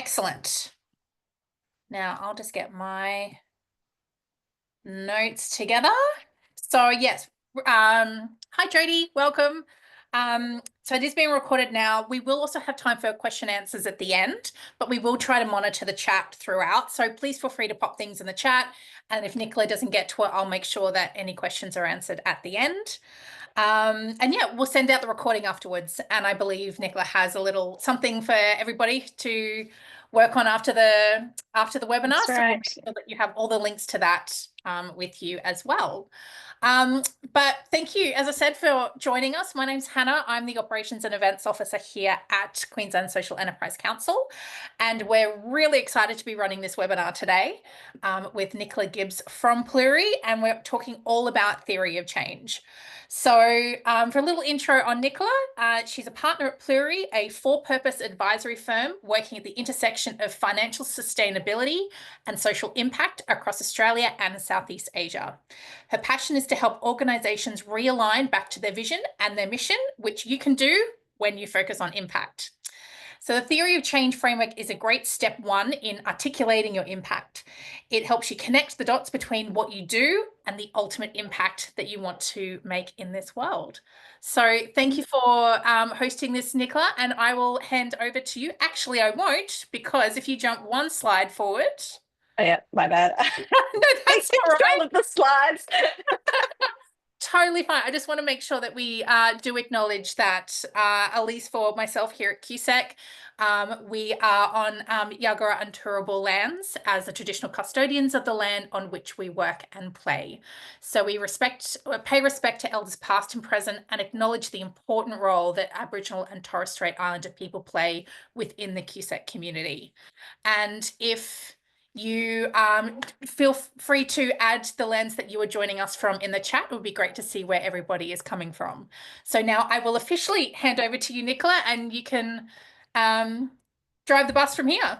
Excellent. Now I'll just get my notes together. So yes, hi Jody, welcome. So it is being recorded now. We will also have time for question answers at the end, but we will try to monitor the chat throughout. So please feel free to pop things in the chat. And if Nicola doesn't get to it, I'll make sure that any questions are answered at the end. And yeah, we'll send out the recording afterwards. And I believe Nicola has a little something for everybody to work on after the webinar. That's right. So that you have all the links to that with you as well. But thank you, as I said, for joining us. My name's Hannah. I'm the Operations and Events Officer here at Queensland Social Enterprise Council. And we're really excited to be running this webinar today with Nicola Gibbs from Pluri. And we're talking all about theory of change. So for a little intro on Nicola, she's a partner at Pluri, a for-purpose advisory firm working at the intersection of financial sustainability and social impact across Australia and Southeast Asia. Her passion is to help organisations realign back to their vision and their mission, which you can do when you focus on impact. So the theory of change framework is a great step one in articulating your impact. It helps you connect the dots between what you do and the ultimate impact that you want to make in this world. So thank you for hosting this, Nicola, and I will hand over to you. Actually, I won't, because if you jump one slide forward. Oh, yeah, my bad. No, that's all right. All of the slides. Totally fine. I just want to make sure that we do acknowledge that, at least for myself here at QSEC, we are on Yagara and Turrbal lands as the traditional custodians of the land on which we work and play. So we pay respect to elders past and present and acknowledge the important role that Aboriginal and Torres Strait Islander people play within the QSEC community. And if you feel free to add the lens that you are joining us from in the chat. It would be great to see where everybody is coming from. So now I will officially hand over to you, Nicola, and you can drive the bus from here.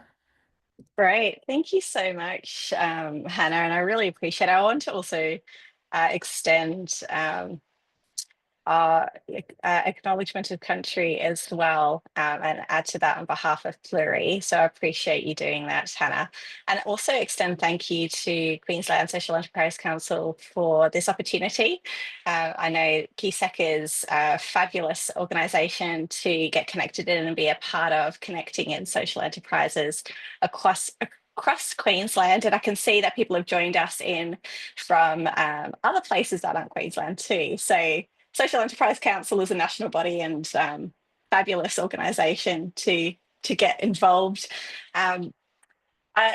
Great. Thank you so much, Hannah, and I really appreciate it. I want to also extend our acknowledgement of country as well, and add to that on behalf of Pluri. So I appreciate you doing that, Hannah. And also extend thank you to Queensland Social Enterprise Council for this opportunity. I know QSEC is a fabulous organisation to get connected in and be a part of, connecting in social enterprises across Queensland, and I can see that people have joined us in from other places that aren't Queensland too. So Social Enterprise Council is a national body and fabulous organisation to get involved. A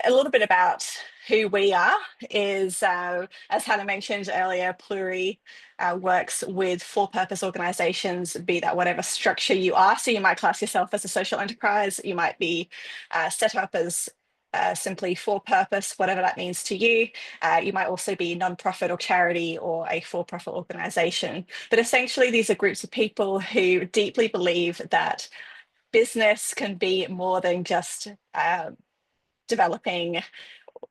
little bit about who we are is, as Hannah mentioned earlier, Pluri works with for-purpose organisations, be that whatever structure you are. So you might class yourself as a social enterprise, you might be set up as simply for purpose, whatever that means to you. You might also be non-profit or charity or a for-profit organisation. But essentially, these are groups of people who deeply believe that business can be more than just developing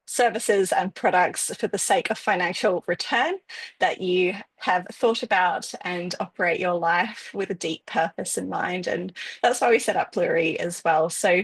services and products for the sake of financial return, that you have thought about and operate your life with a deep purpose in mind. And that's why we set up Pluri as well. So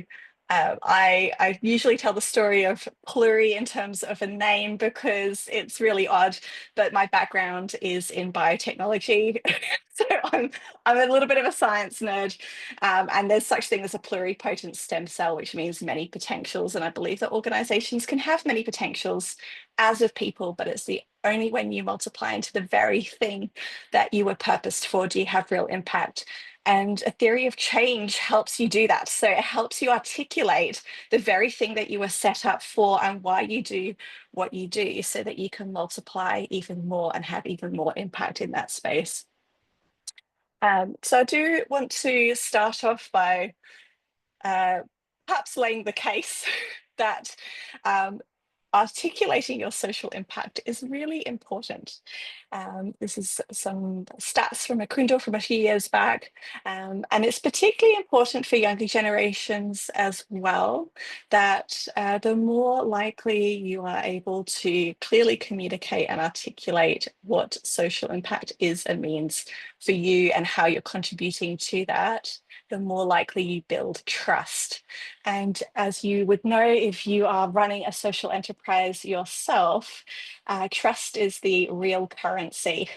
I usually tell the story of Pluri in terms of a name because it's really odd, but my background is in biotechnology. So I'm a little bit of a science nerd, and there's such thing as a pluripotent stem cell, which means many potentials. And I believe that organizations can have many potentials as of people, but it's the only when you multiply into the very thing that you were purposed for do you have real impact. And a theory of change helps you do that. So it helps you articulate the very thing that you were set up for and why you do what you do, so that you can multiply even more and have even more impact in that space. So I do want to start off by perhaps laying the case that articulating your social impact is really important. This is some stats from Akundo from a few years back, and it's particularly important for younger generations as well, that the more likely you are able to clearly communicate and articulate what social impact is and means for you and how you're contributing to that, the more likely you build trust. And as you would know, if you are running a social enterprise yourself, trust is the real currency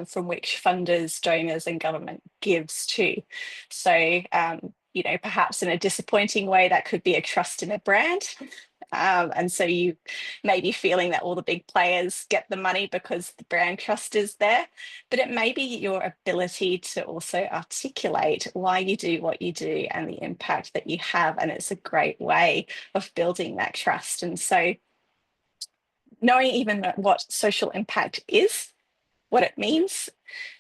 from which funders, donors, and government gives to. So, you know, perhaps in a disappointing way, that could be a trust in a brand. And so you may be feeling that all the big players get the money because the brand trust is there, but it may be your ability to also articulate why you do what you do and the impact that you have. And it's a great way of building that trust. And so knowing even what social impact is, what it means,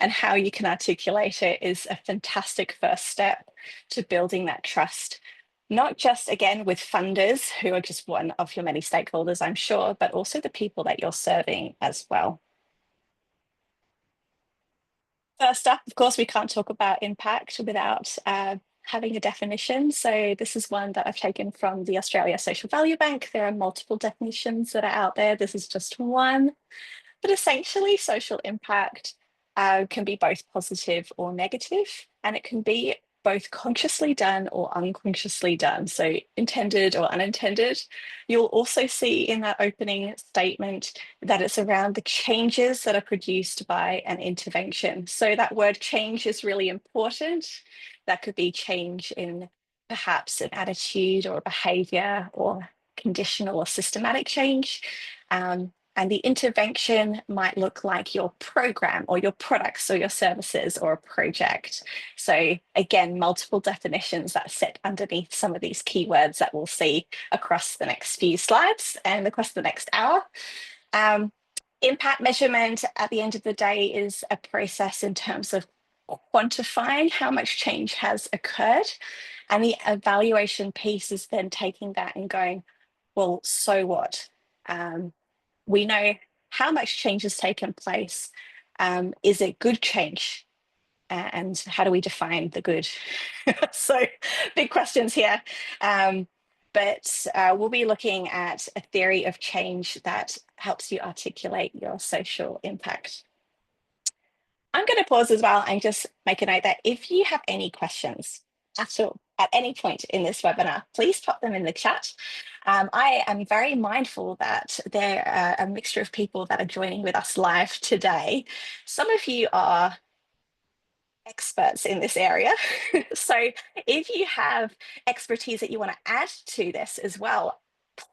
and how you can articulate it is a fantastic first step to building that trust. Not just, again, with funders, who are just one of your many stakeholders, I'm sure, but also the people that you're serving as well. First up, of course, we can't talk about impact without having a definition. So this is one that I've taken from the Australia Social Value Bank. There are multiple definitions that are out there. This is just one. But essentially, social impact can be both positive or negative, and it can be both consciously done or unconsciously done, so intended or unintended. You'll also see in that opening statement that it's around the changes that are produced by an intervention. So that word change is really important. That could be change in perhaps an attitude or a behavior or conditional or systematic change. And the intervention might look like your program or your products or your services or a project. So again, multiple definitions that sit underneath some of these keywords that we'll see across the next few slides and across the next hour. Impact measurement at the end of the day is a process in terms of quantifying how much change has occurred. And the evaluation piece is then taking that and going, well, so what? We know how much change has taken place. Is it good change? And how do we define the good? So big questions here. But we'll be looking at a theory of change that helps you articulate your social impact. I'm going to pause as well and just make a note that if you have any questions at all, at any point in this webinar, please pop them in the chat. I am very mindful that there are a mixture of people that are joining with us live today. Some of you are experts in this area. So if you have expertise that you want to add to this as well,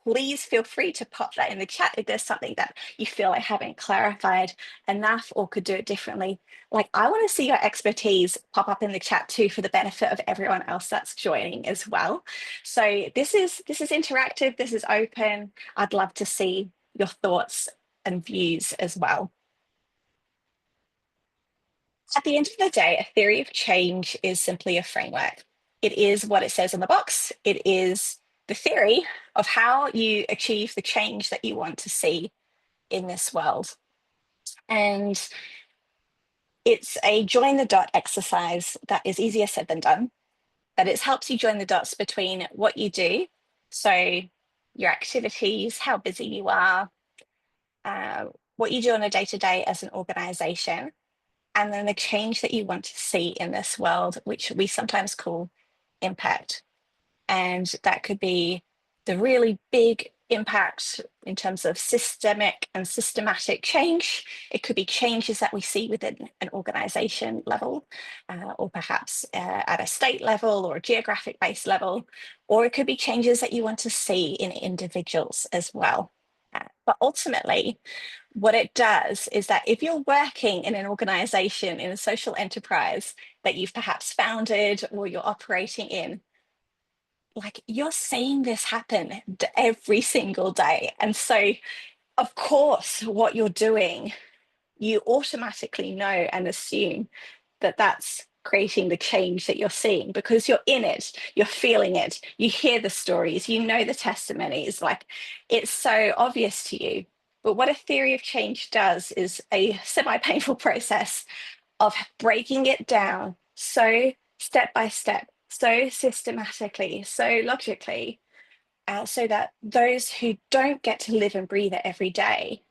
please feel free to pop that in the chat if there's something that you feel I haven't clarified enough or could do it differently. Like, I want to see your expertise pop up in the chat too, for the benefit of everyone else that's joining as well. So this is interactive, this is open. I'd love to see your thoughts and views as well. At the end of the day, a theory of change is simply a framework. It is what it says in the box. It is the theory of how you achieve the change that you want to see in this world. And it's a join the dot exercise that is easier said than done, but it helps you join the dots between what you do, so your activities, how busy you are, what you do on a day-to-day as an organization, and then the change that you want to see in this world, which we sometimes call impact. And that could be the really big impact in terms of systemic and systematic change. It could be changes that we see within an organization level, or perhaps at a state level or a geographic based level, or it could be changes that you want to see in individuals as well. But ultimately, what it does is that if you're working in an organization, in a social enterprise that you've perhaps founded or you're operating in, like, you're seeing this happen every single day. And so, of course, what you're doing, you automatically know and assume that that's creating the change that you're seeing, because you're in it, you're feeling it, you hear the stories, you know the testimonies, like, it's so obvious to you. But what a theory of change does is a semi-painful process of breaking it down so step by step, so systematically, so logically, so that those who don't get to live and breathe it every day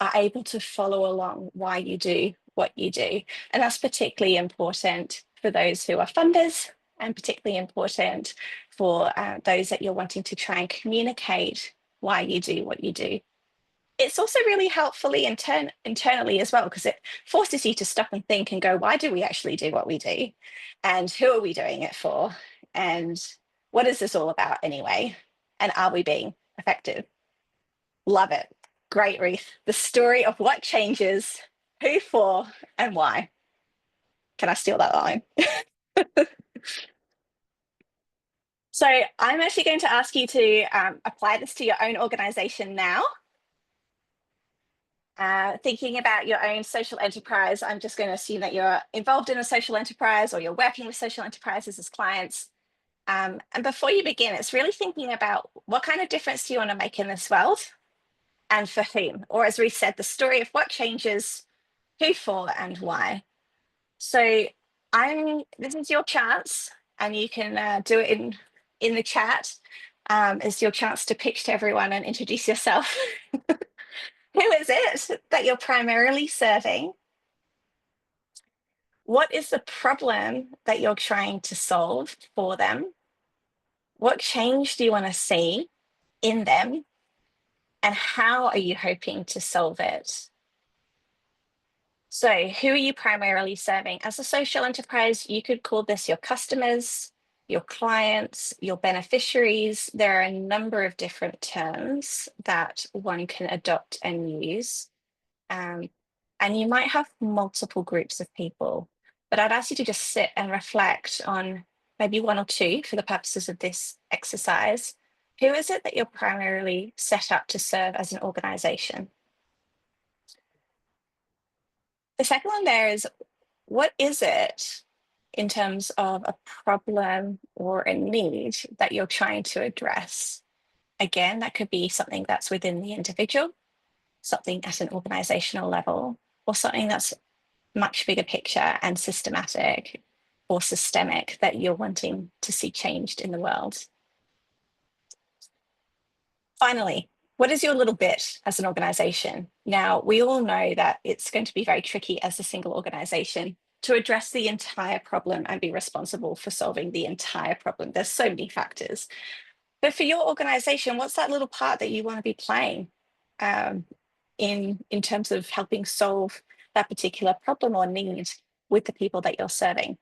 are able to follow along why you do what you do. And that's particularly important for those who are funders, and particularly important for those that you're wanting to try and communicate why you do what you do. It's also really helpfully internally as well, because it forces you to stop and think and go, why do we actually do what we do? And who are we doing it for? And what is this all about anyway? And are we being effective? Love it. Great, Ruth. The story of what changes, who for, and why. Can I steal that line? So I'm actually going to ask you to apply this to your own organization now. Thinking about your own social enterprise, I'm just going to assume that you're involved in a social enterprise or you're working with social enterprises as clients. And before you begin, it's really thinking about what kind of difference do you want to make in this world and for whom? Or as Ruth said, the story of what changes, who for, and why. So this is your chance, and you can do it in the chat. It's your chance to pitch to everyone and introduce yourself. Who is it that you're primarily serving? What is the problem that you're trying to solve for them? What change do you want to see in them? And how are you hoping to solve it? So who are you primarily serving? As a social enterprise, you could call this your customers, your clients, your beneficiaries. There are a number of different terms that one can adopt and use. And you might have multiple groups of people, but I'd ask you to just sit and reflect on maybe one or two for the purposes of this exercise. Who is it that you're primarily set up to serve as an organization? The second one there is, what is it in terms of a problem or a need that you're trying to address? Again, that could be something that's within the individual, something at an organizational level, or something that's much bigger picture and systematic or systemic that you're wanting to see changed in the world. Finally, what is your little bit as an organization? Now, we all know that it's going to be very tricky as a single organization to address the entire problem and be responsible for solving the entire problem. There's so many factors. But for your organization, what's that little part that you want to be playing in terms of helping solve that particular problem or need with the people that you're serving?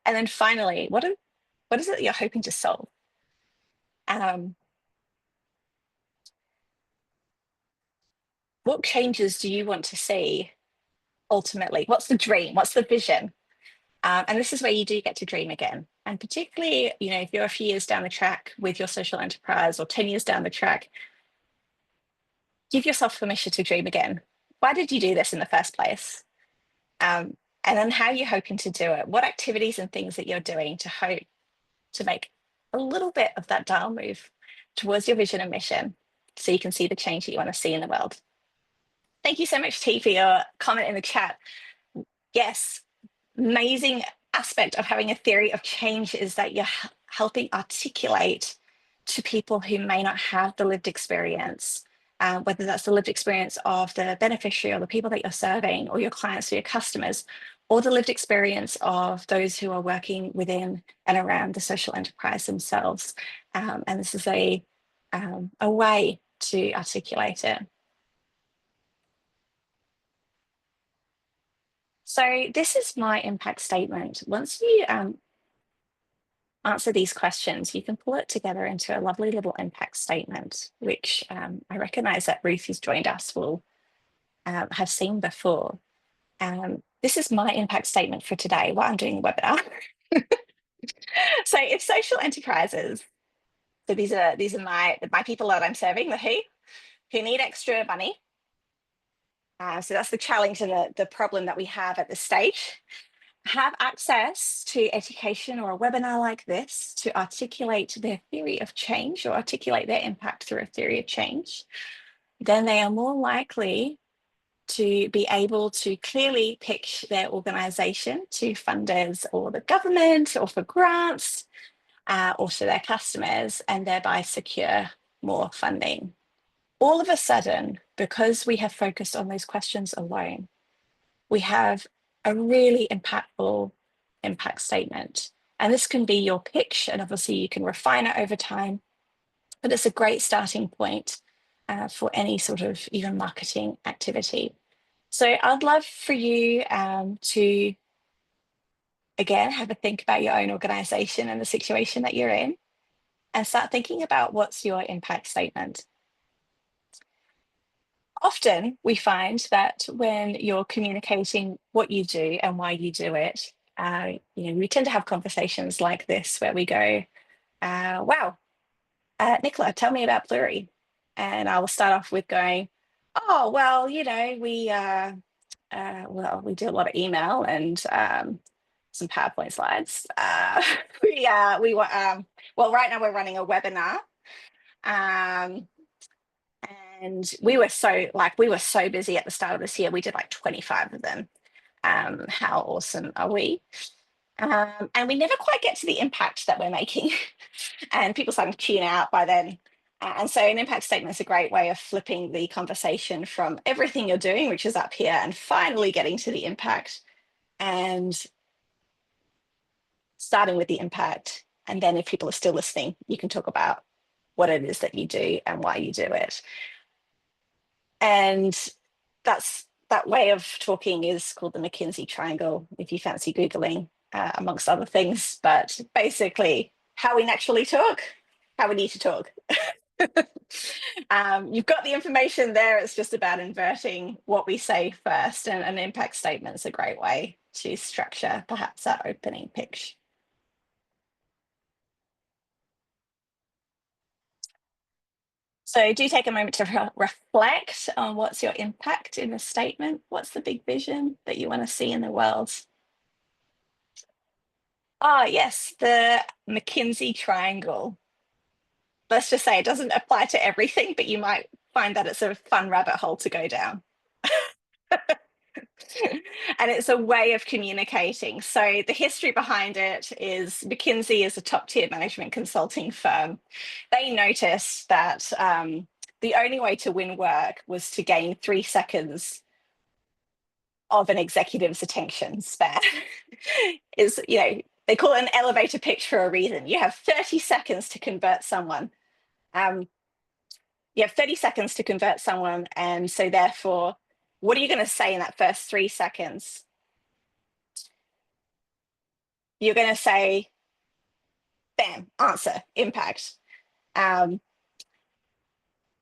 And then finally, what is it you're hoping to solve? What changes do you want to see ultimately? What's the dream? What's the vision? And this is where you do get to dream again. And particularly, if you're a few years down the track with your social enterprise or 10 years down the track, give yourself permission to dream again. Why did you do this in the first place? And then how are you hoping to do it? What activities and things that you're doing to hope to make a little bit of that dial move towards your vision and mission so you can see the change that you want to see in the world. Thank you so much, T, for your comment in the chat. Yes, amazing aspect of having a theory of change is that you're helping articulate to people who may not have the lived experience, whether that's the lived experience of the beneficiary or the people that you're serving or your clients or your customers, or the lived experience of those who are working within and around the social enterprise themselves. And this is a way to articulate it. So this is my impact statement. Once you answer these questions, you can pull it together into a lovely little impact statement, which I recognize that Ruth, who's joined us, will have seen before. This is my impact statement for today while I'm doing the webinar. So if social enterprises, so these are my people that I'm serving, the who need extra money. So that's the challenge and the problem that we have at this stage. Have access to education or a webinar like this to articulate their theory of change or articulate their impact through a theory of change, then they are more likely to be able to clearly pitch their organization to funders or the government or for grants or to their customers, and thereby secure more funding. All of a sudden, because we have focused on those questions alone, we have a really impactful impact statement. And this can be your pitch, and obviously you can refine it over time, but it's a great starting point for any sort of even marketing activity. So I'd love for you to, again, have a think about your own organization and the situation that you're in, and start thinking about what's your impact statement. Often we find that when you're communicating what you do and why you do it, we tend to have conversations like this where we go, wow, Nicola, tell me about Pluri. And I will start off with going, oh, well, we do a lot of email and some PowerPoint slides. Well, right now we're running a webinar. And we were so busy at the start of this year. We did like 25 of them. How awesome are we? And we never quite get to the impact that we're making. And people starting to tune out by then. And so an impact statement is a great way of flipping the conversation from everything you're doing, which is up here, and finally getting to the impact and starting with the impact. And then if people are still listening, you can talk about what it is that you do and why you do it. And that way of talking is called the McKinsey triangle, if you fancy Googling, amongst other things. But basically, how we naturally talk, how we need to talk. You've got the information there. It's just about inverting what we say first. And an impact statement is a great way to structure perhaps that opening pitch. So do take a moment to reflect on what's your impact in the statement. What's the big vision that you want to see in the world? Ah, yes, the McKinsey triangle. Let's just say it doesn't apply to everything, but you might find that it's a fun rabbit hole to go down. And it's a way of communicating. So the history behind it is McKinsey is a top tier management consulting firm. They noticed that the only way to win work was to gain 3 seconds of an executive's attention span. They call it an elevator pitch for a reason. You have 30 seconds to convert someone. You have 30 seconds to convert someone. And so therefore, what are you going to say in that first 3 seconds? You're going to say, bam, answer, impact. And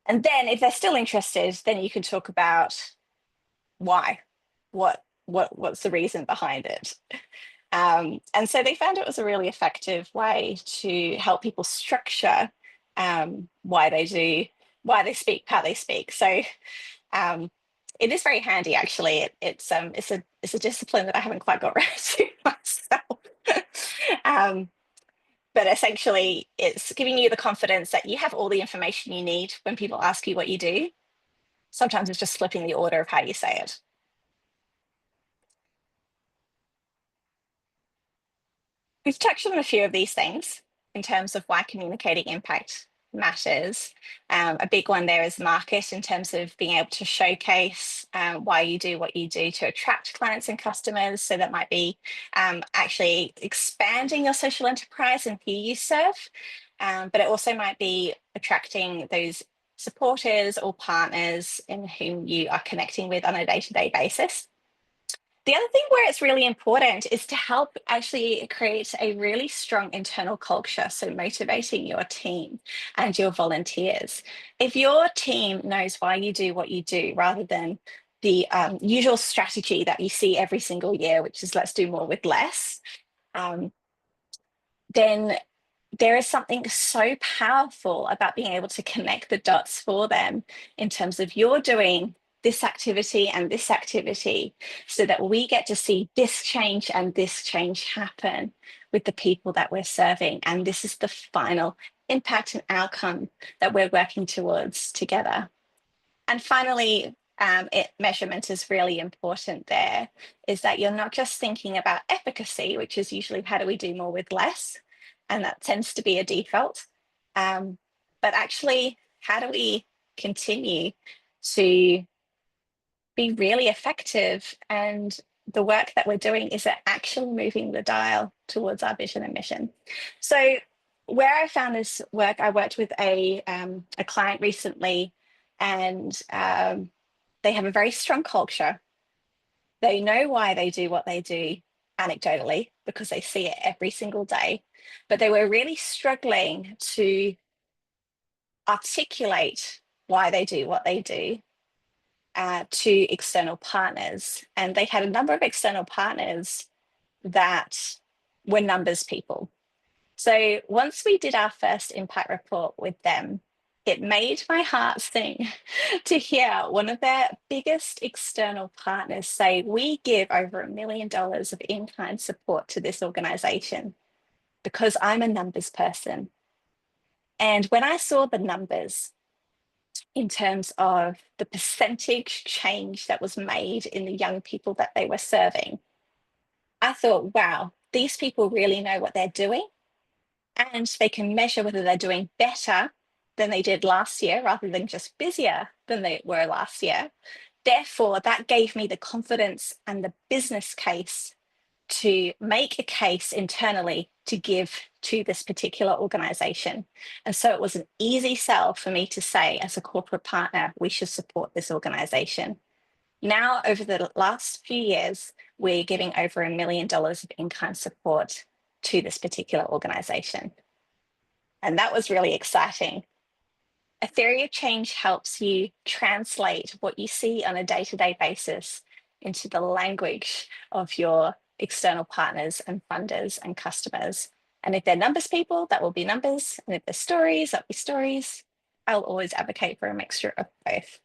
then if they're still interested, then you can talk about why, what's the reason behind it. And so they found it was a really effective way to help people structure why they speak, how they speak. So it is very handy, actually. It's a discipline that I haven't quite got around to myself. But essentially, it's giving you the confidence that you have all the information you need when people ask you what you do. Sometimes it's just flipping the order of how you say it. We've touched on a few of these things in terms of why communicating impact matters. A big one there is market, in terms of being able to showcase why you do what you do to attract clients and customers. So that might be actually expanding your social enterprise and who you serve, but it also might be attracting those supporters or partners in whom you are connecting with on a day-to-day basis. The other thing where it's really important is to help actually create a really strong internal culture. So motivating your team and your volunteers. If your team knows why you do what you do, rather than the usual strategy that you see every single year, which is let's do more with less, then there is something so powerful about being able to connect the dots for them in terms of you're doing this activity and this activity, so that we get to see this change and this change happen with the people that we're serving. And this is the final impact and outcome that we're working towards together. And finally, measurement is really important there, is that you're not just thinking about efficacy, which is usually how do we do more with less, and that tends to be a default, but actually how do we continue to be really effective and the work that we're doing is actually moving the dial towards our vision and mission. So where I found this work, I worked with a client recently, and they have a very strong culture. They know why they do what they do anecdotally because they see it every single day, but they were really struggling to articulate why they do what they do to external partners. And they had a number of external partners that were numbers people. So once we did our first impact report with them, it made my heart sing to hear one of their biggest external partners say, we give over $1 million of in-kind support to this organization because I'm a numbers person. And when I saw the numbers in terms of the percentage change that was made in the young people that they were serving, I thought, wow, these people really know what they're doing, and they can measure whether they're doing better than they did last year rather than just busier than they were last year. Therefore, that gave me the confidence and the business case to make a case internally to give to this particular organization. And so it was an easy sell for me to say, as a corporate partner, we should support this organization. Now, over the last few years, we're giving over $1 million of in-kind support to this particular organization. And that was really exciting. A theory of change helps you translate what you see on a day-to-day basis into the language of your external partners and funders and customers. And if they're numbers people, that will be numbers. And if they're stories, that'll be stories. I'll always advocate for a mixture of both.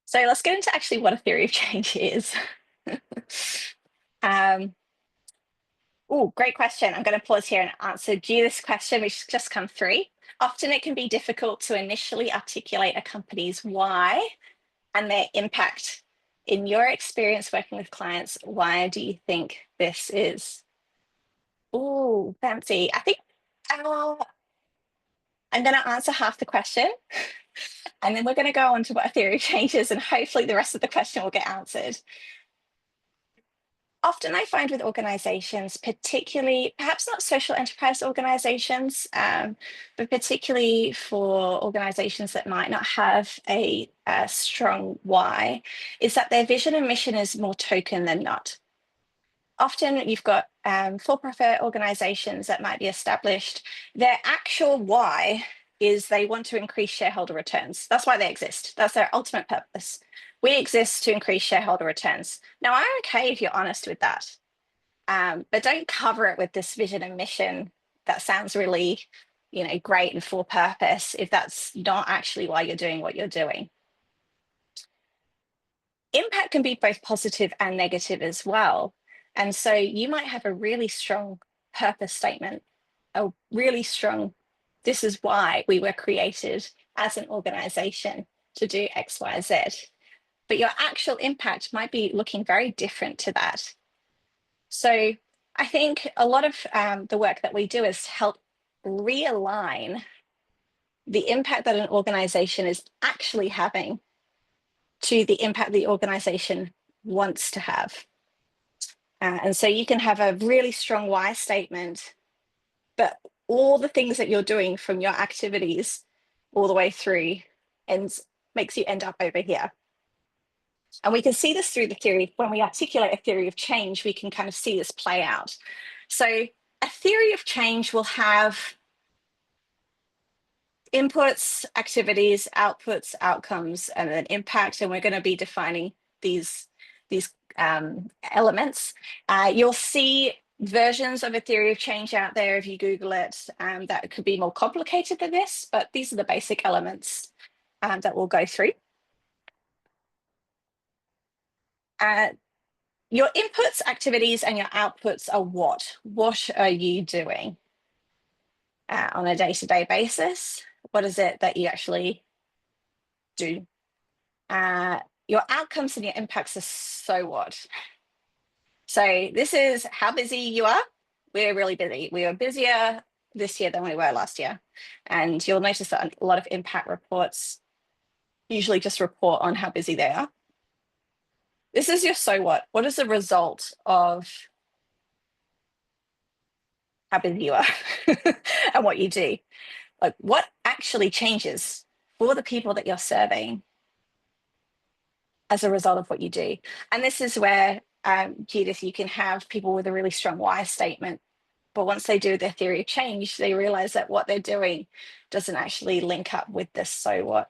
So let's get into actually what a theory of change is. Oh, great question. I'm going to pause here and answer you this question, which has just come through. Often it can be difficult to initially articulate a company's why and their impact. In your experience working with clients, why do you think this is? Oh, fancy. I think I'm going to answer half the question, and then we're going to go on to what a theory of change is, and hopefully the rest of the question will get answered. Often I find with organizations, particularly, perhaps not social enterprise organizations, but particularly for organizations that might not have a strong why, is that their vision and mission is more token than not. Often you've got for-profit organizations that might be established. Their actual why is they want to increase shareholder returns. That's why they exist. That's their ultimate purpose. We exist to increase shareholder returns. Now, I'm okay if you're honest with that, but don't cover it with this vision and mission that sounds really, great and for purpose if that's not actually why you're doing what you're doing. Impact can be both positive and negative as well. And so you might have a really strong purpose statement, a really strong, this is why we were created as an organization to do X, Y, Z. But your actual impact might be looking very different to that. So I think a lot of the work that we do is to help realign the impact that an organization is actually having to the impact the organization wants to have. And so you can have a really strong why statement, but all the things that you're doing from your activities all the way through and makes you end up over here. And we can see this through the theory. When we articulate a theory of change, we can kind of see this play out. So a theory of change will have inputs, activities, outputs, outcomes, and then impact. And we're going to be defining these elements. You'll see versions of a theory of change out there if you Google it, that could be more complicated than this, but these are the basic elements that we'll go through. Your inputs, activities, and your outputs are what? What are you doing on a day-to-day basis? What is it that you actually do? Your outcomes and your impacts are so what? So this is how busy you are. We're really busy. We are busier this year than we were last year. And you'll notice that a lot of impact reports usually just report on how busy they are. This is your so what. What is the result of how busy you are and what you do? Like, what actually changes for the people that you're serving as a result of what you do? And this is where, Judith, you can have people with a really strong why statement, but once they do their theory of change, they realize that what they're doing doesn't actually link up with this so what,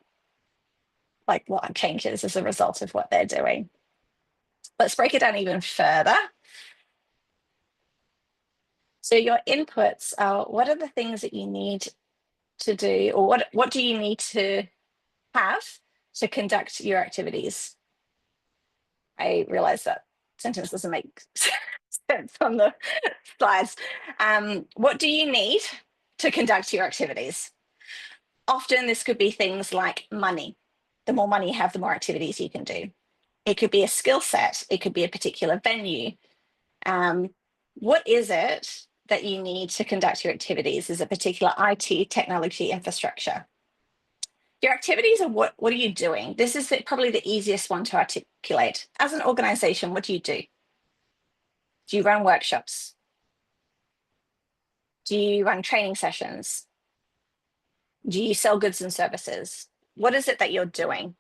like what changes as a result of what they're doing. Let's break it down even further. So your inputs are, what are the things that you need to do, or what do you need to have to conduct your activities? I realize that sentence doesn't make sense on the slides. What do you need to conduct your activities? Often this could be things like money. The more money you have, the more activities you can do. It could be a skill set. It could be a particular venue. What is it that you need to conduct your activities? Is a particular IT technology infrastructure? Your activities are what are you doing? This is probably the easiest one to articulate. As an organization, what do you do? Do you run workshops? Do you run training sessions? Do you sell goods and services? What is it that you're doing?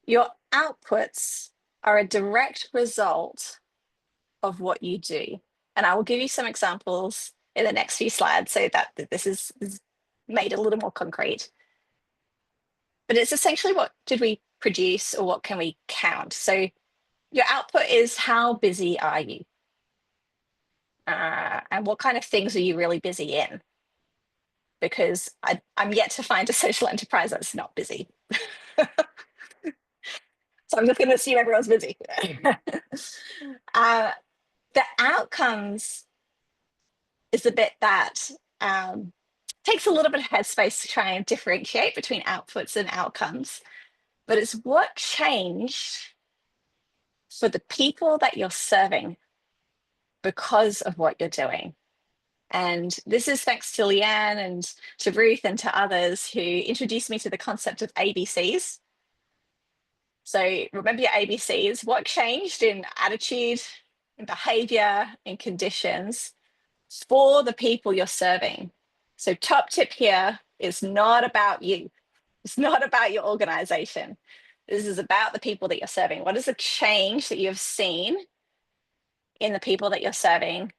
Your outputs are a direct result of what you do. And I will give you some examples in the next few slides so that this is made a little more concrete. But it's essentially, what did we produce, or what can we count? So your output is, how busy are you? And what kind of things are you really busy in? Because I'm yet to find a social enterprise that's not busy. So I'm just going to assume everyone's busy. The outcomes is the bit that takes a little bit of headspace to try and differentiate between outputs and outcomes. But it's what changed for the people that you're serving because of what you're doing. And this is thanks to Leanne and to Ruth and to others who introduced me to the concept of ABCs. So remember your ABCs, what changed in attitude, in behavior, in conditions for the people you're serving. So top tip here is not about you. It's not about your organization. This is about the people that you're serving. What is the change that you've seen in the people that you're serving?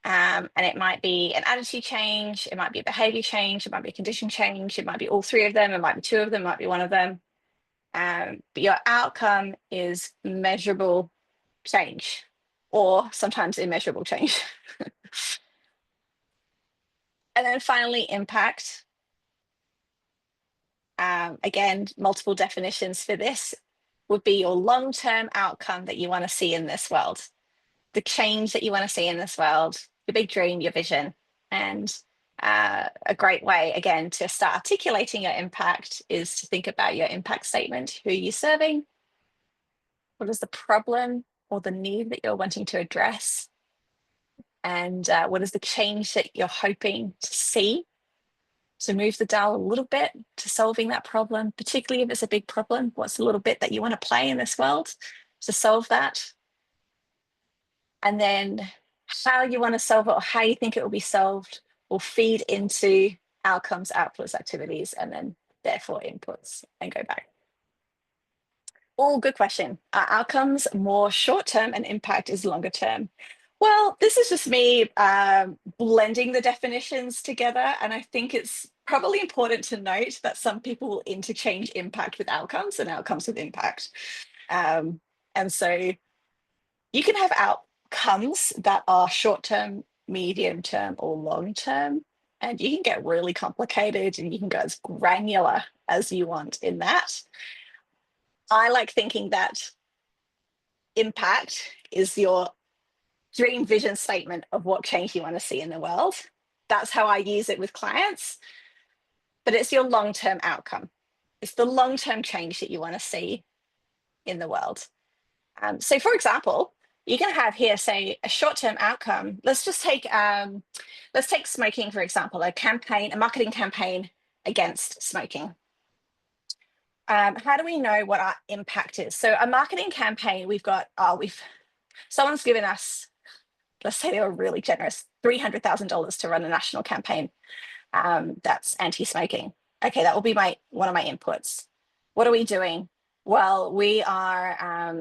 And it might be an attitude change, it might be a behavior change, it might be a condition change, it might be all three of them, it might be two of them, it might be one of them. But your outcome is measurable change, or sometimes immeasurable change. And then finally, impact. Again, multiple definitions for this would be your long-term outcome that you want to see in this world, the change that you want to see in this world, your big dream, your vision. And a great way, again, to start articulating your impact is to think about your impact statement. Who are you serving? What is the problem or the need that you're wanting to address? And what is the change that you're hoping to see? So move the dial a little bit to solving that problem, particularly if it's a big problem. What's a little bit that you want to play in this world to solve that? And then how you want to solve it, or how you think it will be solved, will feed into outcomes, outputs, activities, and then therefore inputs, and go back. Oh, good question. Are outcomes more short-term and impact is longer term? Well, this is just me blending the definitions together. And I think it's probably important to note that some people will interchange impact with outcomes and outcomes with impact. And so you can have outcomes that are short-term, medium-term, or long-term. And you can get really complicated and you can go as granular as you want in that. I like thinking that impact is your dream vision statement of what change you want to see in the world. That's how I use it with clients. But it's your long-term outcome. It's the long-term change that you want to see in the world. So for example, you can have here, say, a short-term outcome. Let's take smoking, for example, a marketing campaign against smoking. How do we know what our impact is? So a marketing campaign, someone's given us, let's say they were really generous, $300,000 to run a national campaign that's anti-smoking. Okay, that will be one of my inputs. What are we doing? Well, we are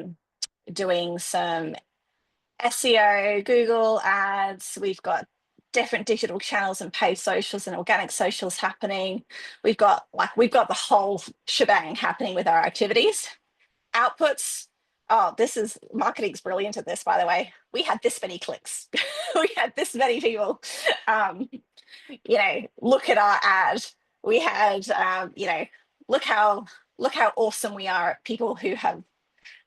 doing some SEO, Google ads. We've got different digital channels and paid socials and organic socials happening. We've got the whole shebang happening with our activities. Outputs. Oh, marketing's brilliant at this, by the way. We had this many clicks. We had this many people. Look at our ad. We had, look how awesome we are at people who have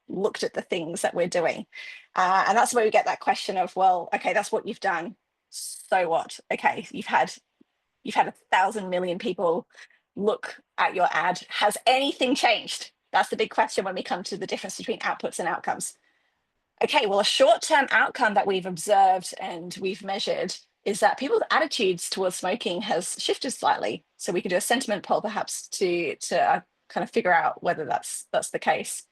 looked at the things that we're doing. And that's where we get that question of, well, okay, that's what you've done. So what? Okay, you've had 1,000 million people look at your ad. Has anything changed? That's the big question when we come to the difference between outputs and outcomes. Okay, well, a short-term outcome that we've observed and we've measured is that people's attitudes towards smoking has shifted slightly. So we could do a sentiment poll perhaps to kind of figure out whether that's the case.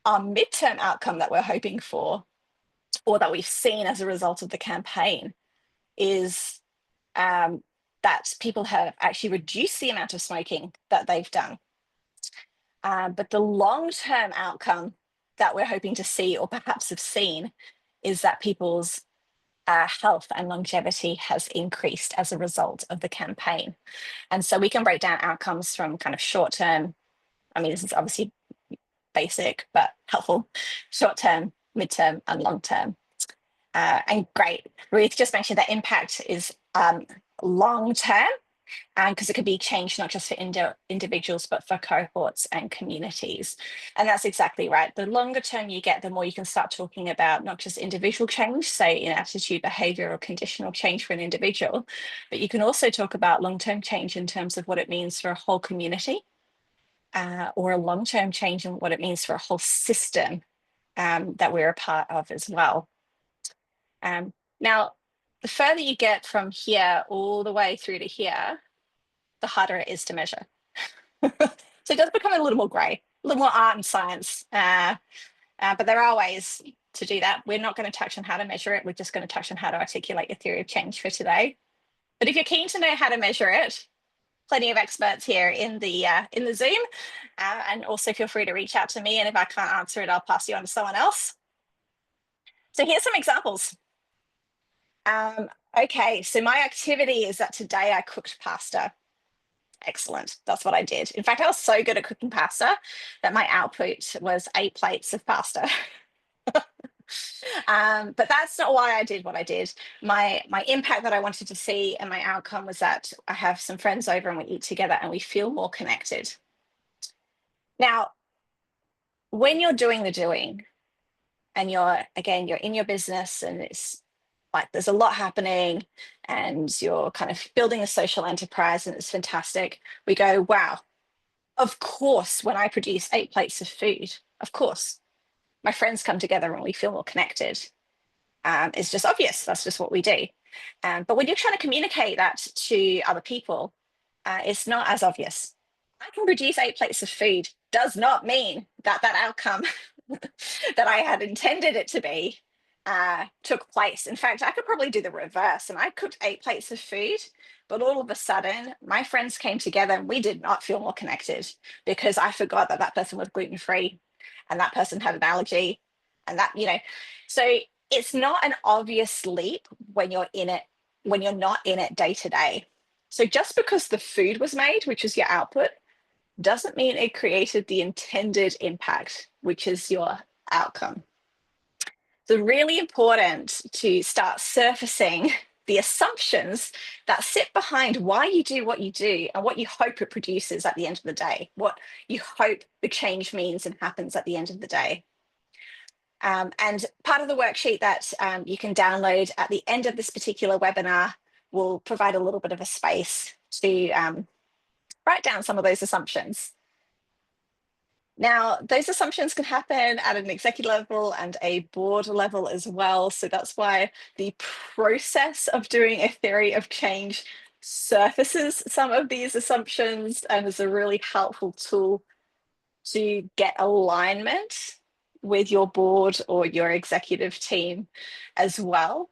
Our midterm outcome that we're hoping for, or that we've seen as a result of the campaign, is that people have actually reduced the amount of smoking that they've done. But the long-term outcome that we're hoping to see, or perhaps have seen, is that people's health and longevity has increased as a result of the campaign. And so we can break down outcomes from kind of short-term. I mean, this is obviously basic, but helpful. Short-term, mid-term, and long-term. And great, Ruth just mentioned that impact is long-term, because it could be changed not just for individuals, but for cohorts and communities. And that's exactly right. The longer term you get, the more you can start talking about not just individual change, say in attitude, behavior, or conditional change for an individual, but you can also talk about long-term change in terms of what it means for a whole community, or a long-term change in what it means for a whole system that we're a part of as well. Now, the further you get from here all the way through to here, the harder it is to measure. So it does become a little more grey, a little more art and science, but there are ways to do that. We're not going to touch on how to measure it. We're just going to touch on how to articulate your theory of change for today. But if you're keen to know how to measure it, plenty of experts here in the Zoom, and also feel free to reach out to me. And if I can't answer it, I'll pass you on to someone else. So here's some examples. Okay, so my activity is that today I cooked pasta. Excellent, that's what I did. In fact, I was so good at cooking pasta that my output was 8 plates of pasta. But that's not why I did what I did. My impact that I wanted to see and my outcome was that I have some friends over and we eat together and we feel more connected. Now, when you're doing the doing and you're in your business and it's like there's a lot happening and you're kind of building a social enterprise and it's fantastic, we go, wow, of course, when I produce 8 plates of food, of course, my friends come together and we feel more connected. It's just obvious. That's just what we do. But when you're trying to communicate that to other people, it's not as obvious. I can produce 8 plates of food does not mean that outcome that I had intended it to be took place. In fact, I could probably do the reverse, and I cooked 8 plates of food, but all of a sudden my friends came together and we did not feel more connected because I forgot that person was gluten-free and that person had an allergy, and that, so it's not an obvious leap when you're in it, when you're not in it day to day. So just because the food was made, which is your output, doesn't mean it created the intended impact, which is your outcome. So really important to start surfacing the assumptions that sit behind why you do what you do and what you hope it produces at the end of the day, what you hope the change means and happens at the end of the day. And part of the worksheet that you can download at the end of this particular webinar will provide a little bit of a space to write down some of those assumptions. Now, those assumptions can happen at an executive level and a board level as well. So that's why the process of doing a theory of change surfaces some of these assumptions and is a really helpful tool to get alignment with your board or your executive team as well,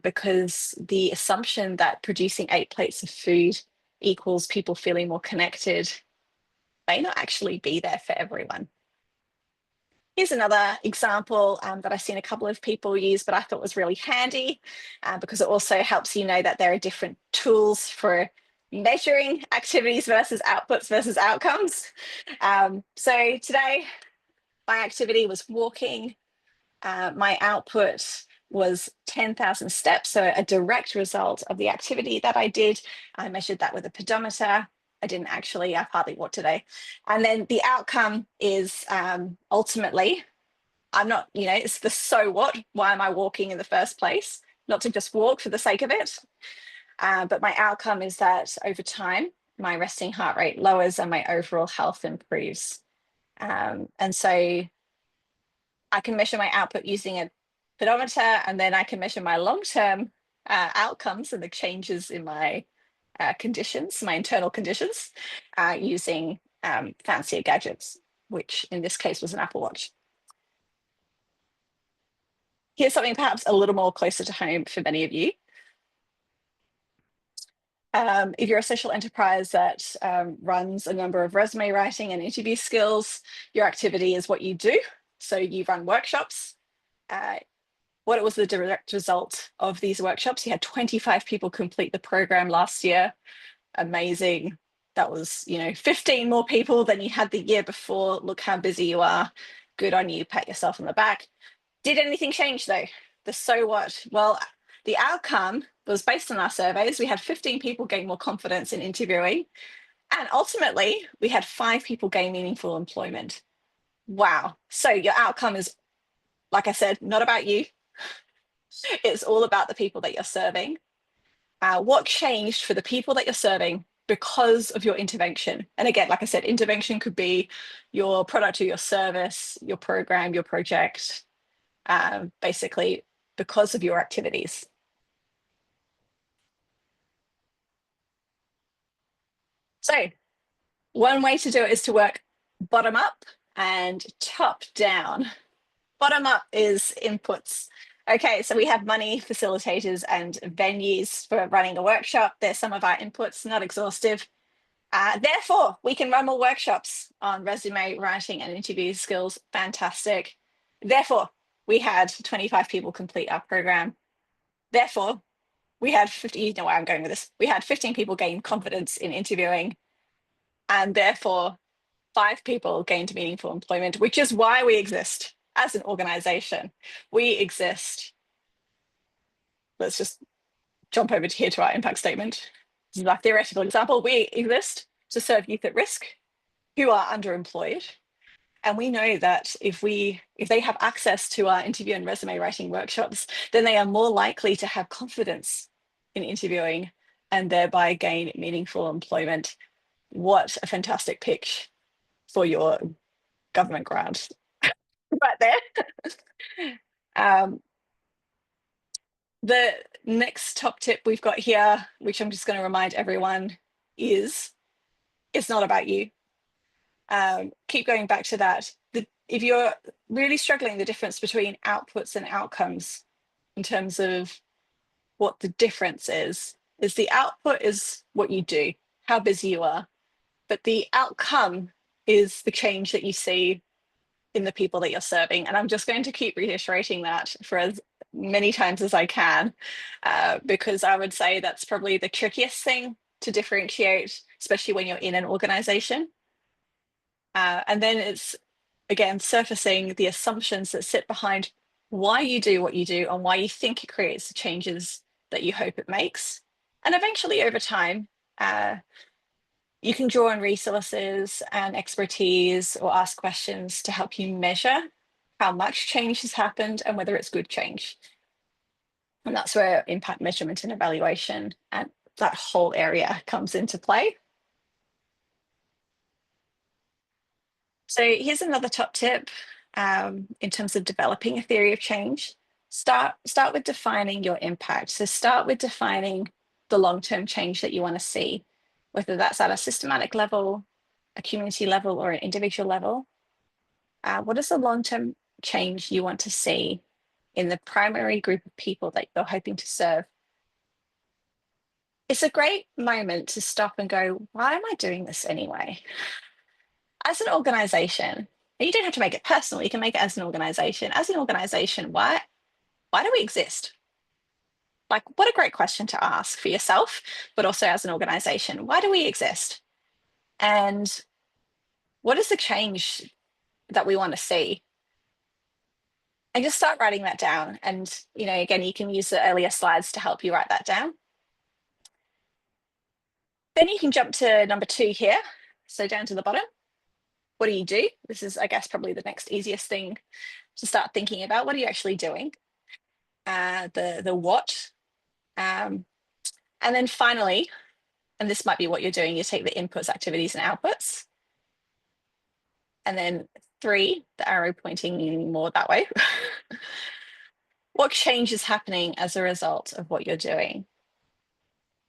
because the assumption that producing 8 plates of food equals people feeling more connected may not actually be there for everyone. Here's another example that I've seen a couple of people use, but I thought was really handy because it also helps you know that there are different tools for measuring activities versus outputs versus outcomes. So today, my activity was walking. My output was 10,000 steps, so a direct result of the activity that I did. I measured that with a pedometer. I've hardly walked today. And then the outcome is ultimately, it's the so what, why am I walking in the first place? Not to just walk for the sake of it. But my outcome is that over time, my resting heart rate lowers and my overall health improves. And so I can measure my output using a pedometer, and then I can measure my long-term outcomes and the changes in my conditions, my internal conditions, using fancier gadgets, which in this case was an Apple Watch. Here's something perhaps a little more closer to home for many of you. If you're a social enterprise that runs a number of resume writing and interview skills, your activity is what you do. So you run workshops. What was the direct result of these workshops? You had 25 people complete the program last year. Amazing. That was, 15 more people than you had the year before. Look how busy you are. Good on you. Pat yourself on the back. Did anything change though? The so what? Well, the outcome was based on our surveys. We had 15 people gain more confidence in interviewing. And ultimately, we had 5 people gain meaningful employment. Wow. So your outcome is, like I said, not about you. It's all about the people that you're serving. What changed for the people that you're serving because of your intervention? And again, like I said, intervention could be your product or your service, your program, your project, basically because of your activities. So one way to do it is to work bottom up and top down. Bottom up is inputs. Okay, so we have money, facilitators, and venues for running a workshop. There's some of our inputs, not exhaustive. Therefore, we can run more workshops on resume writing and interview skills. Fantastic. Therefore, we had 25 people complete our program. Therefore, we had 50, you know where I'm going with this. We had 15 people gain confidence in interviewing. And therefore, 5 people gained meaningful employment, which is why we exist as an organization. We exist. Let's just jump over here to our impact statement. This is our theoretical example. We exist to serve youth at risk who are underemployed. And we know that if they have access to our interview and resume writing workshops, then they are more likely to have confidence in interviewing and thereby gain meaningful employment. What a fantastic pitch for your government grant right there. The next top tip we've got here, which I'm just going to remind everyone, is it's not about you. Keep going back to that. If you're really struggling, the difference between outputs and outcomes in terms of what the difference is the output is what you do, how busy you are, but the outcome is the change that you see in the people that you're serving. And I'm just going to keep reiterating that for as many times as I can, because I would say that's probably the trickiest thing to differentiate, especially when you're in an organization. And then it's, again, surfacing the assumptions that sit behind why you do what you do and why you think it creates the changes that you hope it makes. And eventually, over time, you can draw on resources and expertise or ask questions to help you measure how much change has happened and whether it's good change. And that's where impact measurement and evaluation and that whole area comes into play. So here's another top tip in terms of developing a theory of change. Start with defining your impact. So start with defining the long-term change that you want to see, whether that's at a systematic level, a community level or an individual level, what is the long-term change you want to see in the primary group of people that you're hoping to serve? It's a great moment to stop and go, why am I doing this anyway? As an organization, you don't have to make it personal, you can make it as an organization. As an organization, why do we exist? Like, what a great question to ask for yourself, but also as an organization. Why do we exist? And what is the change that we want to see? And just start writing that down. And, again, you can use the earlier slides to help you write that down. Then you can jump to number 2 here. So down to the bottom. What do you do? This is, I guess, probably the next easiest thing to start thinking about. What are you actually doing? The what. And then finally, and this might be what you're doing, you take the inputs, activities, and outputs. And then 3, the arrow pointing more that way. What change is happening as a result of what you're doing?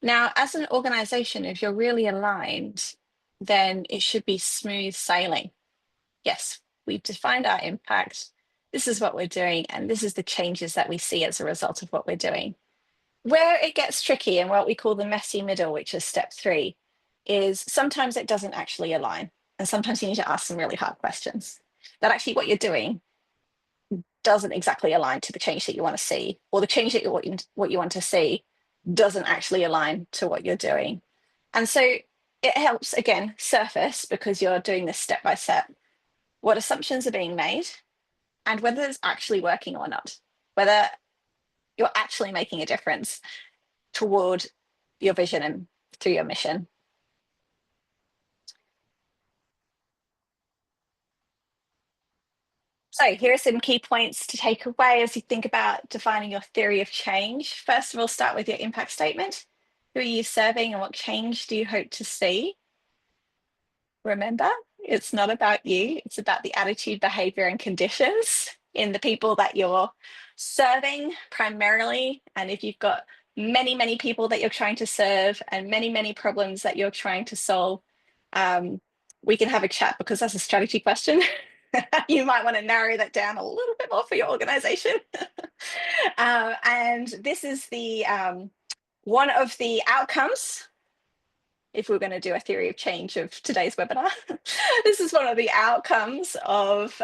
Now, as an organization, if you're really aligned, then it should be smooth sailing. Yes, we've defined our impact. This is what we're doing, and this is the changes that we see as a result of what we're doing. Where it gets tricky and what we call the messy middle, which is step 3, is sometimes it doesn't actually align. And sometimes you need to ask some really hard questions that actually what you're doing doesn't exactly align to the change that you want to see, or the change that what you want to see doesn't actually align to what you're doing. And so it helps, again, surface, because you're doing this step by step, what assumptions are being made and whether it's actually working or not, whether you're actually making a difference toward your vision and through your mission. So here are some key points to take away as you think about defining your theory of change. First of all, start with your impact statement. Who are you serving and what change do you hope to see? Remember, it's not about you. It's about the attitude, behavior, and conditions in the people that you're serving primarily. And if you've got many, many people that you're trying to serve and many, many problems that you're trying to solve, we can have a chat, because that's a strategy question. You might want to narrow that down a little bit more for your organization. And this is the one of the outcomes, if we're going to do a theory of change of today's webinar. This is one of the outcomes of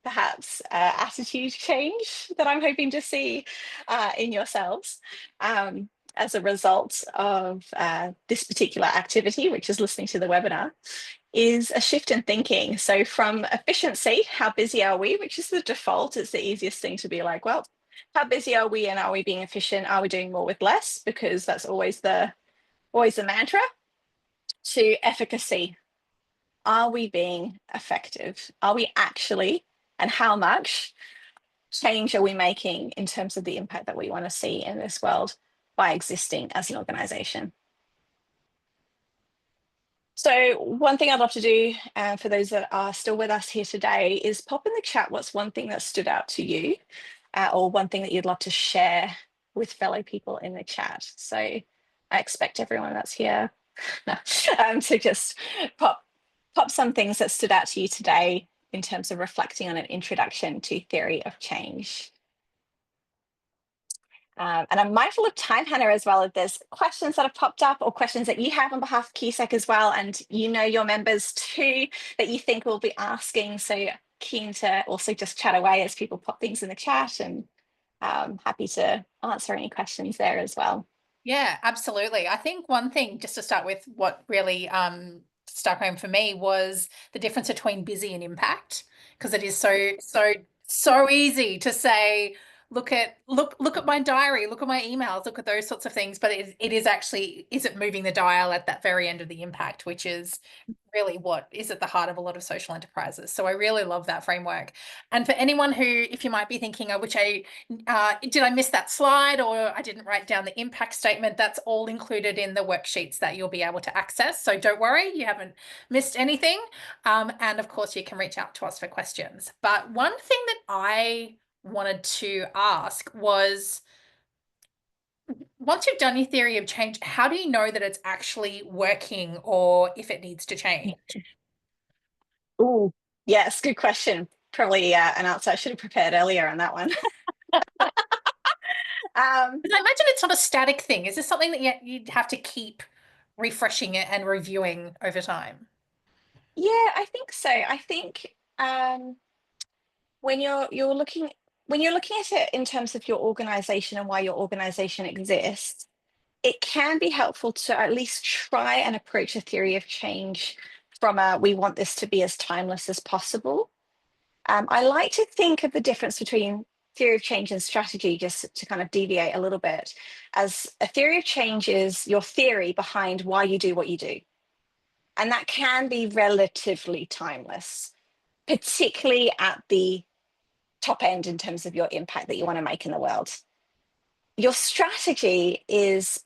perhaps attitude change that I'm hoping to see in yourselves as a result of this particular activity, which is listening to the webinar, is a shift in thinking. So from efficiency, how busy are we, which is the default, it's the easiest thing to be like, well, how busy are we and are we being efficient? Are we doing more with less? Because that's always the mantra. To efficacy. Are we being effective? Are we actually, and how much change are we making in terms of the impact that we want to see in this world by existing as an organization? So one thing I'd love to do for those that are still with us here today is pop in the chat what's one thing that stood out to you or one thing that you'd love to share with fellow people in the chat. So I expect everyone that's here to just pop some things that stood out to you today in terms of reflecting on an introduction to theory of change. And I'm mindful of time, Hannah, as well. If there's questions that have popped up or questions that you have on behalf of QSEC as well, and your members too that you think will be asking. So keen to also just chat away as people pop things in the chat, and happy to answer any questions there as well. Yeah, absolutely. I think one thing, just to start with, what really stuck home for me was the difference between busy and impact, because it is so easy to say, look at my diary, look at my emails, look at those sorts of things, but it is actually, is it moving the dial at that very end of the impact, which is really what is at the heart of a lot of social enterprises. So I really love that framework. And for anyone who, if you might be thinking, did I miss that slide, or I didn't write down the impact statement, that's all included in the worksheets that you'll be able to access. So don't worry, you haven't missed anything. And of course, you can reach out to us for questions. But one thing that I wanted to ask was, once you've done your theory of change, how do you know that it's actually working or if it needs to change? Oh, yes, good question. Probably an answer I should have prepared earlier on that one. Um, Because I imagine it's not a static thing. Is this something that you'd have to keep refreshing it and reviewing over time? yeah, I think so. I think when you're looking when you're looking at it in terms of your organization and why your organization exists, it can be helpful to at least try and approach a theory of change from a we want this to be as timeless as possible. I like to think of the difference between theory of change and strategy, just to kind of deviate a little bit, as a theory of change is your theory behind why you do what you do. And that can be relatively timeless, particularly at the top end in terms of your impact that you want to make in the world. Your strategy is,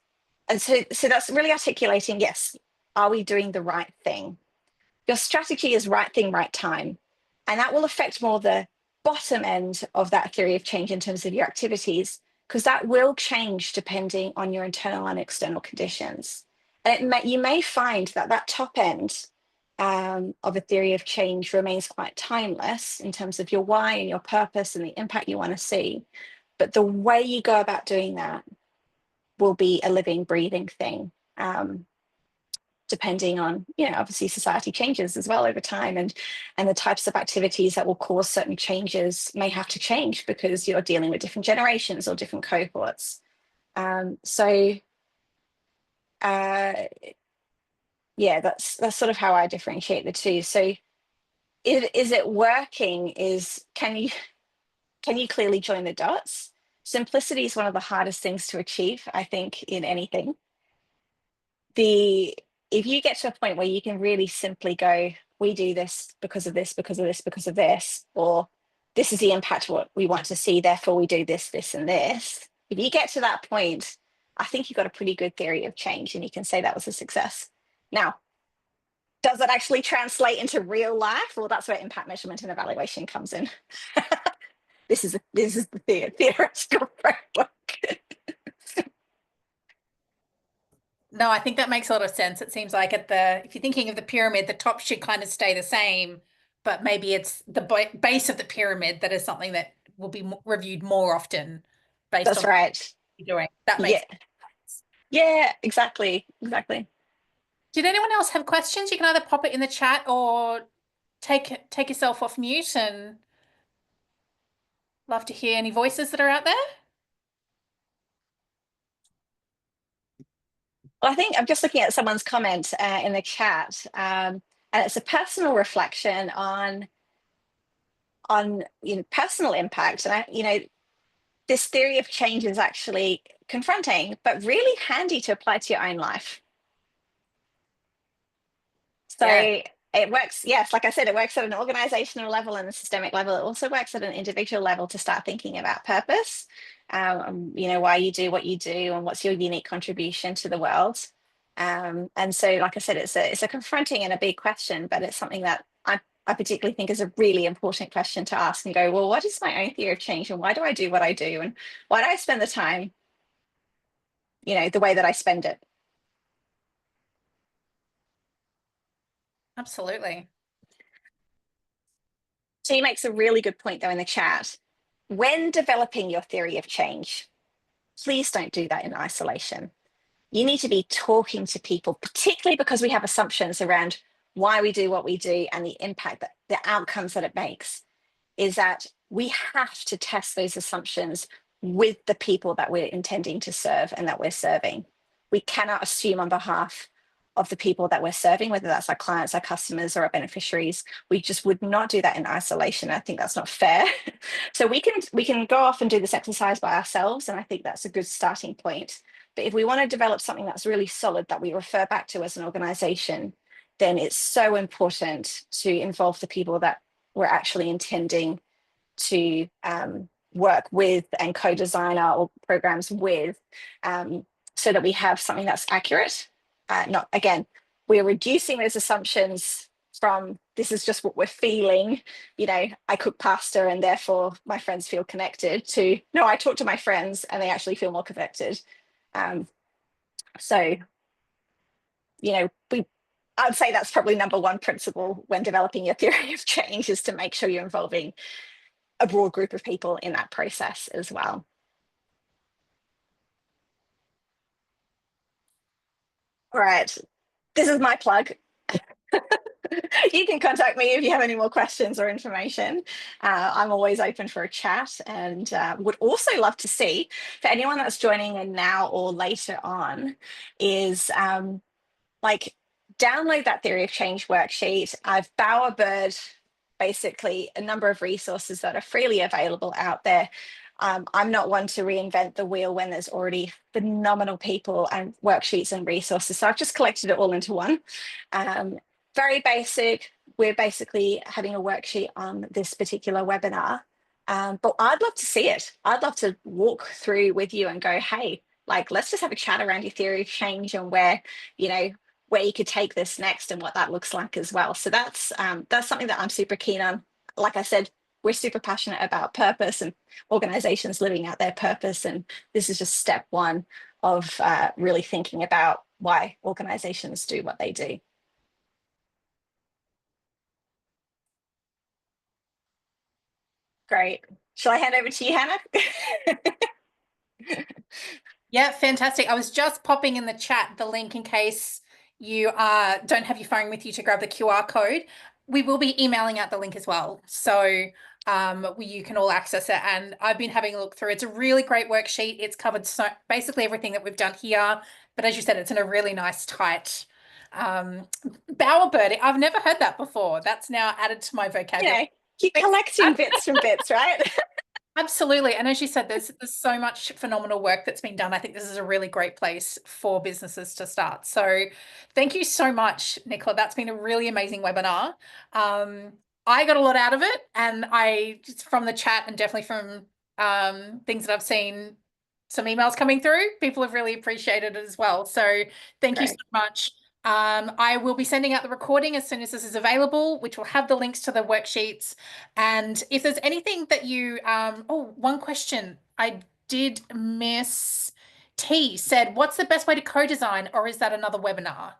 and so that's really articulating, yes, are we doing the right thing? Your strategy is right thing, right time. And that will affect more the bottom end of that theory of change in terms of your activities, because that will change depending on your internal and external conditions. And you may find that that top end of a theory of change remains quite timeless in terms of your why and your purpose and the impact you want to see. But the way you go about doing that will be a living, breathing thing. Depending on, obviously society changes as well over time, and the types of activities that will cause certain changes may have to change because you're dealing with different generations or different cohorts. So yeah, that's sort of how I differentiate the two. So is it working? Can you clearly join the dots? Simplicity is one of the hardest things to achieve, I think, in anything. If you get to a point where you can really simply go, we do this because of this, because of this, because of this, or this is the impact of what we want to see, therefore we do this, this, and this. If you get to that point, I think you've got a pretty good theory of change and you can say that was a success. Now, does it actually translate into real life? Well, that's where impact measurement and evaluation comes in. This is the theoretical framework. No, I think that makes a lot of sense. It seems like if you're thinking of the pyramid, the top should kind of stay the same, but maybe it's the base of the pyramid that is something that will be reviewed more often based That's on what right. you're doing. That makes Yeah. sense. Yeah, exactly. Exactly. Did anyone else have questions? You can either pop it in the chat or take yourself off mute, and love to hear any voices that are out there. Well, I think I'm just looking at someone's comment in the chat, and it's a personal reflection on personal impact. And this theory of change is actually confronting, but really handy to apply to your own life. So Yeah, it works, yes, like I said, it works at an organizational level and a systemic level. It also works at an individual level to start thinking about purpose, why you do what you do and what's your unique contribution to the world. And so, like I said, it's a confronting and a big question, but it's something that I particularly think is a really important question to ask and go, well, what is my own theory of change and why do I do what I do? And why do I spend the time, the way that I spend it? absolutely. So he makes a really good point, though, in the chat. When developing your theory of change, please don't do that in isolation. You need to be talking to people, particularly because we have assumptions around why we do what we do and the impact that the outcomes that it makes, is that we have to test those assumptions with the people that we're intending to serve and that we're serving. We cannot assume on behalf of the people that we're serving, whether that's our clients, our customers, or our beneficiaries. We just would not do that in isolation. I think that's not fair. So we can go off and do this exercise by ourselves, and I think that's a good starting point. But if we want to develop something that's really solid that we refer back to as an organization, then it's so important to involve the people that we're actually intending to work with and co-design our programs with, so that we have something that's accurate. Not again, we're reducing those assumptions from this is just what we're feeling, I cook pasta and therefore my friends feel connected, to no, I talk to my friends and they actually feel more connected. So, you know, I'd say that's probably number one principle when developing your theory of change, is to make sure you're involving a broad group of people in that process as well. All right, this is my plug. You can contact me if you have any more questions or information. I'm always open for a chat, and would also love to see, for anyone that's joining in now or later on, is like, download that theory of change worksheet. I've bowerbird basically a number of resources that are freely available out there. I'm not one to reinvent the wheel when there's already phenomenal people and worksheets and resources. So I've just collected it all into one. Very basic. We're basically having a worksheet on this particular webinar. But I'd love to see it. I'd love to walk through with you and go, hey, like, let's just have a chat around your theory of change and where, you know, where you could take this next and what that looks like as well. So that's something that I'm super keen on. Like I said, we're super passionate about purpose and organizations living out their purpose. And this is just step one of really thinking about why organizations do what they do. Great. Shall I hand over to you, Hannah? Yeah, fantastic. I was just popping in the chat the link in case you don't have your phone with you to grab the QR code. We will be emailing out the link as well. So you can all access it. And I've been having a look through. It's a really great worksheet. It's covered basically everything that we've done here. But as you said, it's in a really nice, tight bowerbird. I've never heard that before. That's now added to my vocabulary. Yeah, you're collecting bits from bits, right? Absolutely. And as you said, there's so much phenomenal work that's been done. I think this is a really great place for businesses to start. So thank you so much, Nicola. That's been a really amazing webinar. I got a lot out of it, and I just from the chat and definitely from things that I've seen, some emails coming through, people have really appreciated it as well. So thank you so much. I will be sending out the recording as soon as this is available, which will have the links to the worksheets. And if there's anything that you, one question I did miss. T said, what's the best way to co-design, or is that another webinar?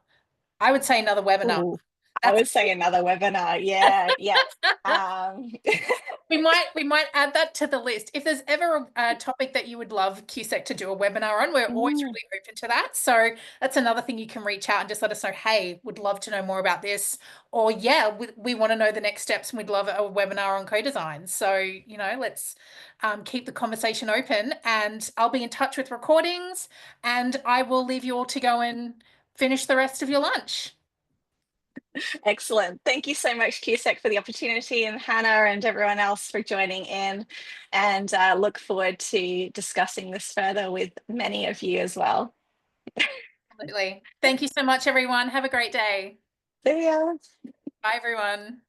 I would say another webinar. Ooh, I would say another webinar. Yeah, yeah. We might add that to the list. If there's ever a topic that you would love QSEC to do a webinar on, we're always really open to that. So that's another thing, you can reach out and just let us know, hey, would love to know more about this. Or yeah, we want to know the next steps and we'd love a webinar on co-design. So, you know, let's keep the conversation open, and I'll be in touch with recordings, and I will leave you all to go and finish the rest of your lunch. Excellent. Thank you so much, QSEC, for the opportunity, and Hannah and everyone else for joining in, and look forward to discussing this further with many of you as well. Absolutely. Thank you so much, everyone. Have a great day. See ya. Bye, everyone.